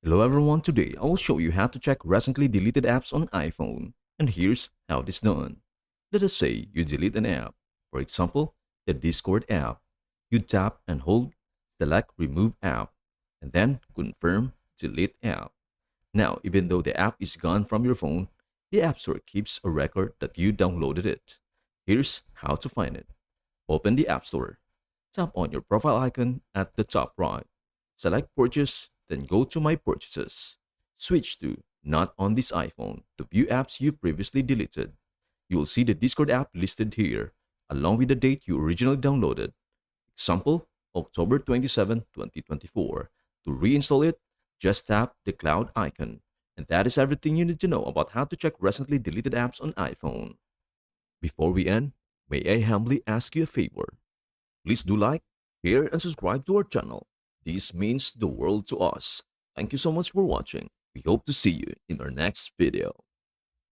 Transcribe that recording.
Hello everyone, today I will show you how to check recently deleted apps on iPhone. And here's how it is done. Let us say you delete an app, for example, the Discord app. You tap and hold select remove app and then confirm delete app. Now, even though the app is gone from your phone, the App Store keeps a record that you downloaded it. Here's how to find it. Open the App Store. Tap on your profile icon at the top right. Select Purchase, then go to My Purchases. Switch to Not on this iPhone to view apps you previously deleted. You'll see the Discord app listed here, along with the date you originally downloaded. Example, October 27, 2024. To reinstall it, just tap the cloud icon. And that is everything you need to know about how to check recently deleted apps on iPhone. Before we end, may I humbly ask you a favor? Please do like, share, and subscribe to our channel. This means the world to us. Thank you so much for watching. We hope to see you in our next video.